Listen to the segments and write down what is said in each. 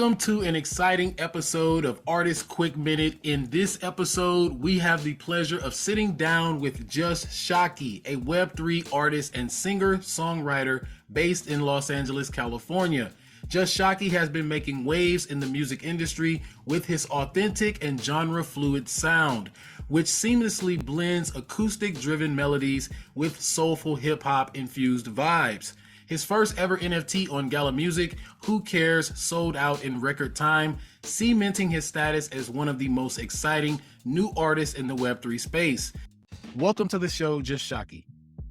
Welcome to an exciting episode of Artist Quick Minute. In this episode, we have the pleasure of sitting down with Just Shockey, a Web3 artist and singer-songwriter based in Los Angeles, California. Just Shockey has been making waves in the music industry with his authentic and genre-fluid sound, which seamlessly blends acoustic-driven melodies with soulful hip-hop infused vibes. His first ever NFT on Gala Music, Who Cares, sold out in record time, cementing his status as one of the most exciting new artists in the Web3 space. Welcome to the show, Just Shockey.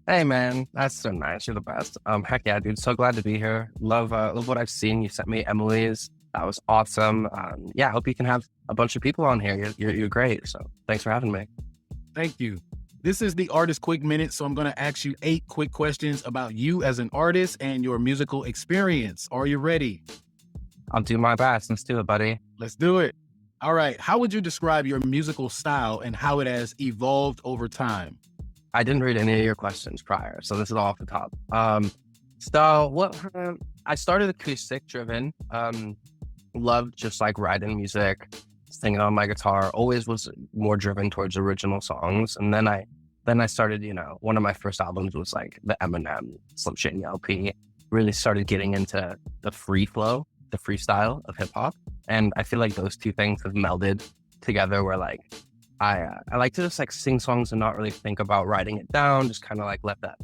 Hey man, that's so nice. You're the best. Heck yeah, dude. So glad to be here. Love what I've seen. You sent me Emily's. That was awesome. I hope you can have a bunch of people on here. You're great. So thanks for having me. Thank you. This is the Artist Quick Minute, so I'm going to ask you 8 quick questions about you as an artist and your musical experience. Are you ready? I'll do my best. Let's do it, buddy. Let's do it. All right. How would you describe your musical style and how it has evolved over time? I didn't read any of your questions prior, so this is all off the top. I started acoustic-driven. Loved just like writing music, singing on my guitar. Always was more driven towards original songs, and then I started. One of my first albums was like the Eminem Slim Shady LP. Really started getting into the free flow, the freestyle of hip hop, and I feel like those two things have melded together. Where like I like to just like sing songs and not really think about writing it down, just kind of like let the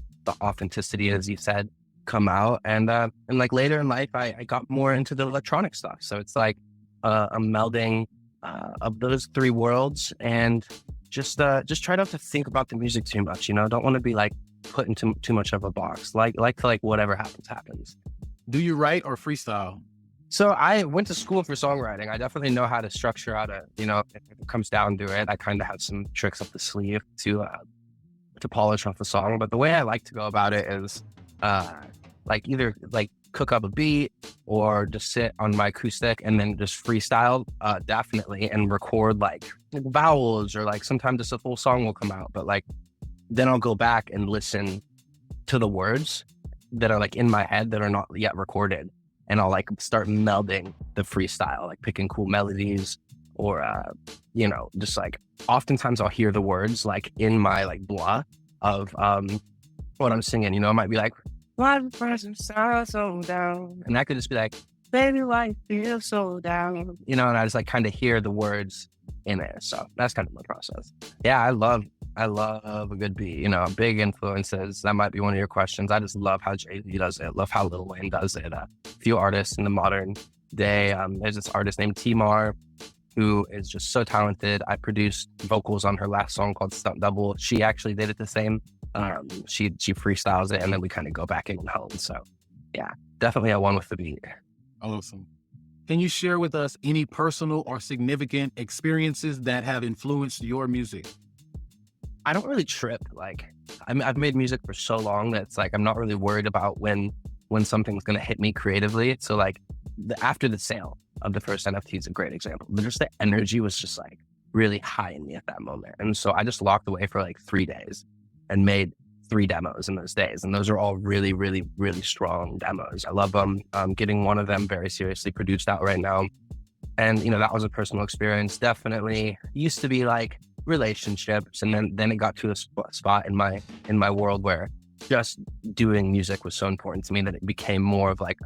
authenticity, as you said, come out. And like later in life, I got more into the electronic stuff. So it's like a melding of those three worlds, and just try not to think about the music too much. Don't want to be like put into too much of a box. Like whatever happens. Do you write or freestyle? So I went to school for songwriting. I definitely know how to structure if it comes down to it. I kind of have some tricks up the sleeve to polish off a song. But the way I like to go about it is either cook up a beat or just sit on my acoustic and then just freestyle, definitely, and record like vowels, or like sometimes just a full song will come out. But like then I'll go back and listen to the words that are like in my head that are not yet recorded. And I'll like start melding the freestyle, like picking cool melodies, or, just like oftentimes I'll hear the words like in my like blah of what I'm singing. I might be like, why the person sound so down? And I could just be like, baby, why you feel so down? And I just like kind of hear the words in it. So that's kind of my process. Yeah, I love a good beat. Big influences. That might be one of your questions. I just love how Jay-Z does it. Love how Lil Wayne does it. A few artists in the modern day. There's this artist named T-Mar who is just so talented. I produced vocals on her last song called Stunt Double. She actually did it the same. She freestyles it, and then we kind of go back in and home. So yeah, definitely a one with the beat. Awesome. Can you share with us any personal or significant experiences that have influenced your music? I don't really trip. I've made music for so long that it's like I'm not really worried about when something's gonna hit me creatively. So like after the sale of the first NFT is a great example. Just the energy was just like really high in me at that moment, and so I just locked away for like 3 days and made 3 demos in those days, and those are all really, really, really strong demos. I love them. Getting one of them very seriously produced out right now, and that was a personal experience. Definitely used to be like relationships, and then it got to a spot in my world where just doing music was so important to me that it became more of like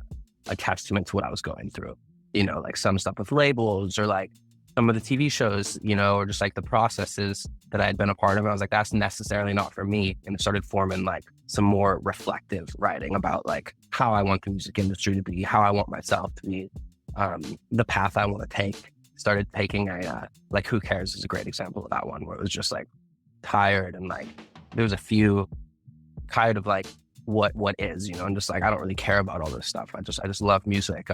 a testament to what I was going through. Like some stuff with labels, or like some of the TV shows, or just like the processes that I had been a part of. And I was like, that's necessarily not for me. And it started forming like some more reflective writing about like how I want the music industry to be, how I want myself to be, the path I want to take. Started taking like Who Cares is a great example of that one, where it was just like tired, and like there was a few tired of like what is, and just like I don't really care about all this stuff. I just love music.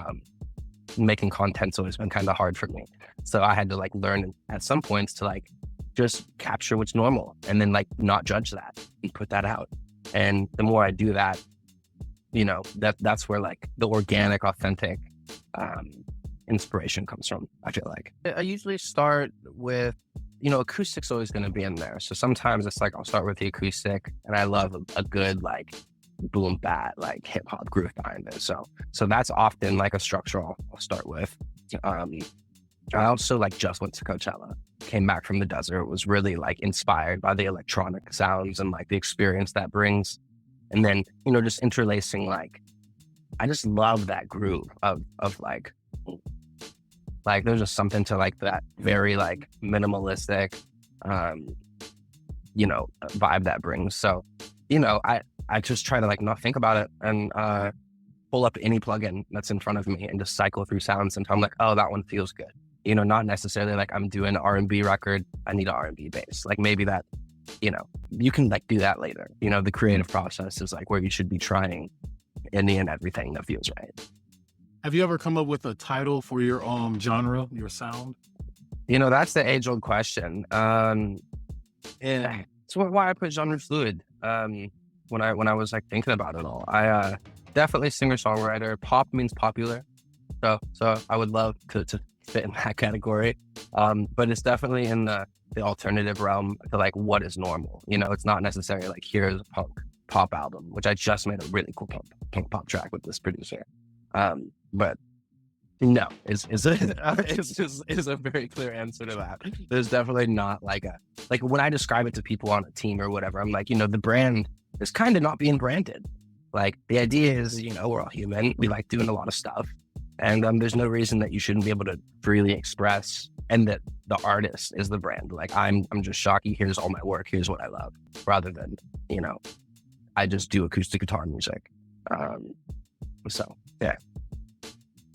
Making content's always been kind of hard for me, so I had to like learn at some points to like just capture what's normal, and then like not judge that and put that out. And the more I do that, that's where like the organic, authentic inspiration comes from, I feel like. I usually start with, acoustic's always going to be in there. So sometimes it's like I'll start with the acoustic, and I love a good like boom bat, like hip hop groove behind it. So that's often like a structure I'll start with. I also like just went to Coachella, came back from the desert, was really like inspired by the electronic sounds and like the experience that brings. And then, just interlacing, like, I just love that groove of like there's just something to like that very like minimalistic, vibe that brings. So, I just try to like not think about it and pull up any plugin that's in front of me and just cycle through sounds until I'm like, oh, that one feels good. Not necessarily like I'm doing an R&B record, I need an R&B bass. Like maybe that, you can like do that later. The creative process is like where you should be trying any and everything that feels right. Have you ever come up with a title for your genre, your sound? That's the age-old question. It's why I put genre fluid. When I was like thinking about it all, I definitely singer-songwriter. Pop means popular, so I would love to fit in that category. But it's definitely in the alternative realm to like what is normal. It's not necessarily like here's a punk pop album, which I just made a really cool punk pop track with this producer. But no, is a very clear answer to that. There's definitely not like when I describe it to people on a team or whatever, I'm like, the brand is kind of not being branded. Like the idea is, we're all human. We like doing a lot of stuff. And there's no reason that you shouldn't be able to freely express and that the artist is the brand. Like I'm just Shockey. Here's all my work. Here's what I love, rather than, I just do acoustic guitar music. So yeah.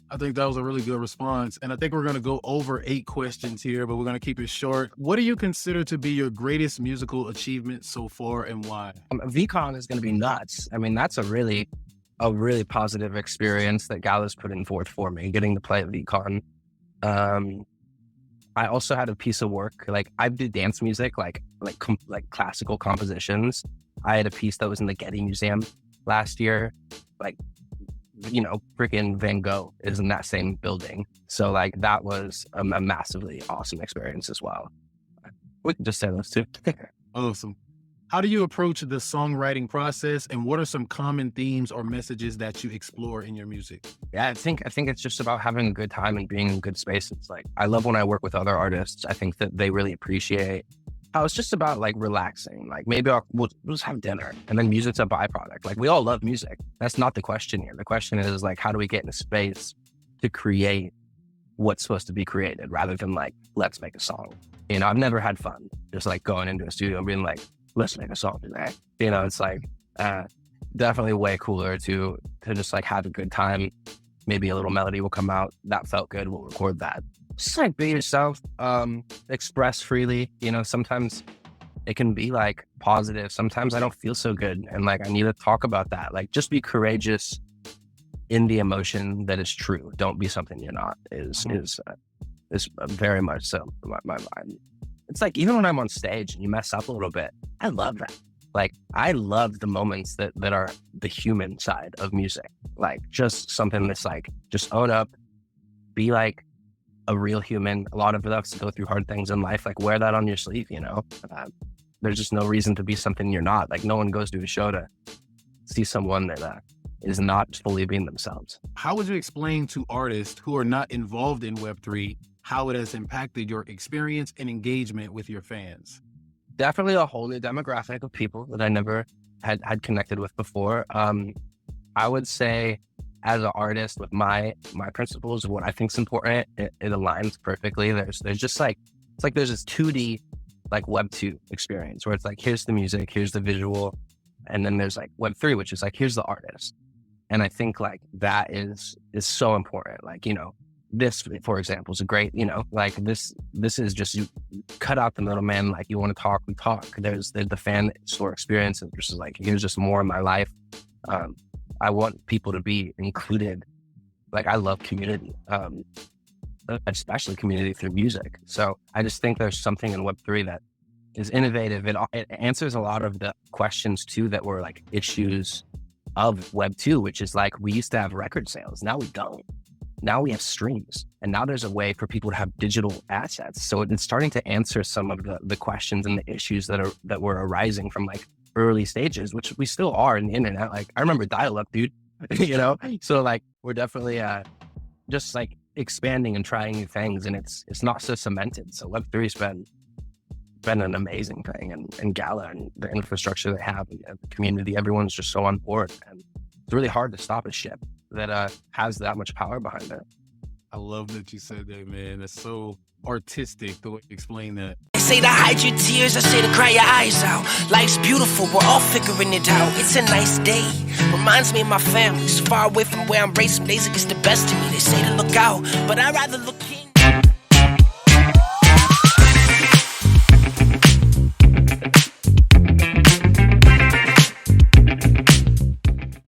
I think that was a really good response. And I think we're going to go over 8 questions here, but we're going to keep it short. What do you consider to be your greatest musical achievement so far and why? VCon is going to be nuts. I mean, that's a really positive experience that Gala's putting forth for me, getting to play at VCon. I also had a piece of work, like I do dance music, like classical compositions. I had a piece that was in the Getty Museum last year, like, freaking Van Gogh is in that same building. So like that was a massively awesome experience as well. We can just say those two. Awesome. How do you approach the songwriting process, and what are some common themes or messages that you explore in your music? Yeah, I think it's just about having a good time and being in good spaces. Like I love when I work with other artists. I think that they really appreciate how it's just about like relaxing. Like maybe we'll just have dinner and then music's a byproduct. Like we all love music. That's not the question here. The question is like, how do we get in a space to create what's supposed to be created rather than like, let's make a song. I've never had fun just like going into a studio and being like, let's make a song today. It's like definitely way cooler to just like have a good time. Maybe a little melody will come out. That felt good. We'll record that. Just like be yourself, express freely. Sometimes it can be like positive. Sometimes I don't feel so good. And like, I need to talk about that. Like just be courageous in the emotion that is true. Don't be something you're not is very much so my mind. It's like, even when I'm on stage and you mess up a little bit, I love that. Like, I love the moments that are the human side of music. Like just something that's like, just own up, be like a real human. A lot of us go through hard things in life, like wear that on your sleeve, there's just no reason to be something you're not. Like no one goes to a show to see someone that is not fully being themselves. How would you explain to artists who are not involved in Web3 how it has impacted your experience and engagement with your fans? Definitely a whole new demographic of people that I never had connected with before. I would say as an artist with my principles of what I think is important, it aligns perfectly. There's just like, it's like there's this 2D like Web 2 experience where it's like, here's the music, here's the visual. And then there's like Web 3, which is like, here's the artist. And I think like that is so important. Like, this, for example, is a great, like this is just, you cut out the middleman. Like you want to talk, we talk. There's the fan store experience. And just like, here's just more in my life. I want people to be included. Like I love community, especially community through music. So I just think there's something in Web3 that is innovative. It answers a lot of the questions too that were like issues of Web2, which is like, we used to have record sales. Now we don't. Now we have streams, and now there's a way for people to have digital assets. So it's starting to answer some of the questions and the issues that were arising from like early stages, which we still are in the internet. Like I remember dial-up, dude. So like we're definitely just like expanding and trying new things, and it's not so cemented. So Web3's been an amazing thing, and Gala and the infrastructure they have and the community, everyone's just so on board, and it's really hard to stop a ship that has that much power behind it. I love that you said that, man. That's so artistic the way you explain that. I say to hide your tears, I say to cry your eyes out. Life's beautiful, we're all figuring it out. It's a nice day, reminds me of my family. So far away from where I'm raised, some days it gets the best of me. They say to look out, but I'd rather look in.